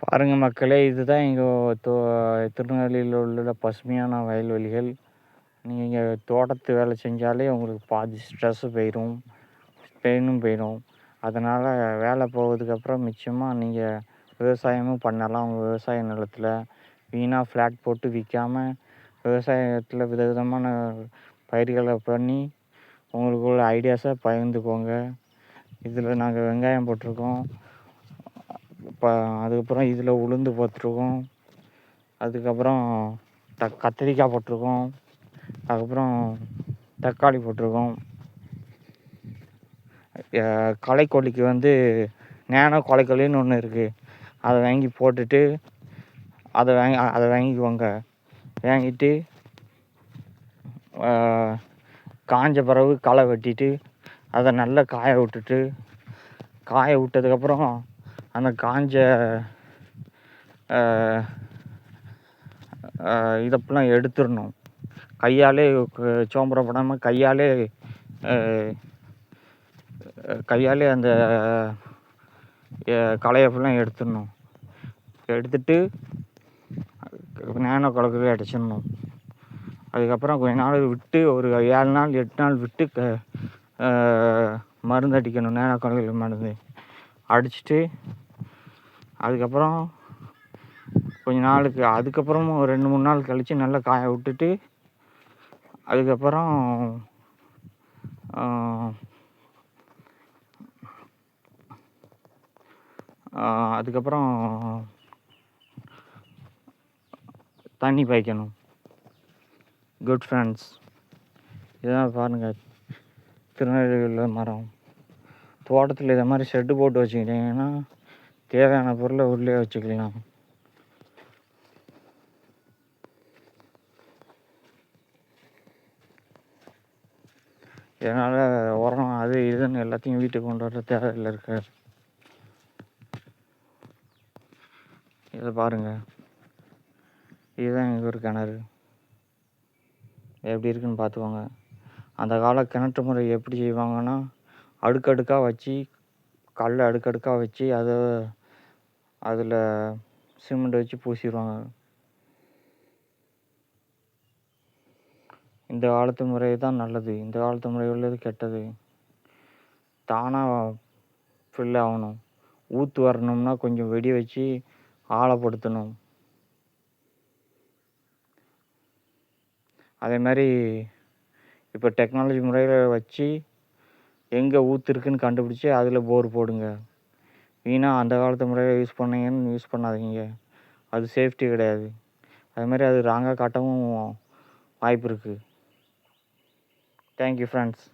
பாருங்க மக்களே, இதுதான் எங்க தோ திருநெல்வேலியில உள்ள பசுமையான வயல்வெளிகள். நீங்க தோட்டத்து வேலை செஞ்சாலே உங்களுக்கு பாதி ஸ்ட்ரெஸ்ஸு போயிரும், பெயினும் போயிரும். அதனால் வேலை போனதுக்கப்புறம் மிச்சமாக நீங்கள் விவசாயமும் பண்ணலாம். உங்கள் விவசாய நிலத்துல வீணாக ஃப்ளாட் போட்டு விற்காம விவசாயத்தில் விதவிதமான பயிர்களை பண்ணி உங்களுக்கு உள்ள ஐடியாஸை பகிர்ந்துக்கோங்க. இதில் நாங்கள் வெங்காயம் போட்டிருக்கோம். இப்போ அதுக்கப்புறம் இதில் உளுந்து போட்டிருக்கோம். அதுக்கப்புறம் கத்திரிக்காய் போட்டிருக்கோம். அதுக்கப்புறம் தக்காளி போட்டிருக்கோம். களைக்கொல்லிக்கு வந்து நேனோ களைக்கொல்லின்னு ஒன்று இருக்குது. அதை வாங்கி போட்டுட்டு அதை வாங்கிக்குவோங்க. வாங்கிட்டு காஞ்ச பிறகு களை வெட்டிட்டு அதை நல்லா காய விட்டதுக்கப்புறம் அந்த காஞ்ச இதெல்லாம் எடுத்துடணும். கையாலே சோம்பரப்படாமல் கையாலே அந்த களையை ஃபுல்லாக எடுத்துடணும். எடுத்துட்டு நேனோ களைக்கொல்லி அடிச்சிடணும். அதுக்கப்புறம் கொஞ்ச நாள் விட்டு ஒரு 7 நாள் 8 நாள் விட்டு மருந்து அடிக்கணும். நேனோ களைக்கொல்லி மருந்து அடிச்சுட்டு அதுக்கப்புறம் கொஞ்ச நாளுக்கு அதுக்கப்புறமும் ஒரு 2-3 நாள் கழித்து நல்லா காய விட்டுட்டு அதுக்கப்புறம் தண்ணி பாய்க்கணும். குட் ஃப்ரெண்ட்ஸ், இதான் பாருங்கள் திருநெல்வேலியில் மரம். தோட்டத்தில் இதை மாதிரி ஷெட்டு போட்டு வச்சுக்கிட்டிங்கன்னா தேவையான பொருளை உள்ளே வச்சுக்கலாம். இதனால் உரம் அது இதுன்னு எல்லாத்தையும் வீட்டுக்கு கொண்டு வர தேவையில்லை இருக்கு. இதை பாருங்கள், இதுதான் எங்கள் ஊர் கிணறு. எப்படி இருக்குன்னு பார்த்துக்கோங்க. அந்த கால கிணற்று முறை எப்படி செய்வாங்கன்னா, அடுக்கடுக்காக வச்சு கல் அடுக்கடுக்காக வச்சு அதில் சிமெண்ட் வச்சு பூசிடுவாங்க. இந்த காலத்து முறை தான் நல்லது. இந்த காலத்து முறை உள்ளது கெட்டது. தானாக ஃபில் ஆகணும். ஊற்று வரணும்னா கொஞ்சம் வெடி வச்சு ஆழப்படுத்தணும். அதே மாதிரி இப்போ டெக்னாலஜி முறையில் வச்சு எங்கே ஊற்று இருக்குதுன்னு கண்டுபிடிச்சி அதில் போர் போடுங்க. வீணாக அந்த காலத்து முறையை யூஸ் பண்ணாதீங்க. அது சேஃப்டி கிடையாது. அது மாதிரி அது ராங்காக காட்டவும் வாய்ப்பு இருக்குது. Thank you friends.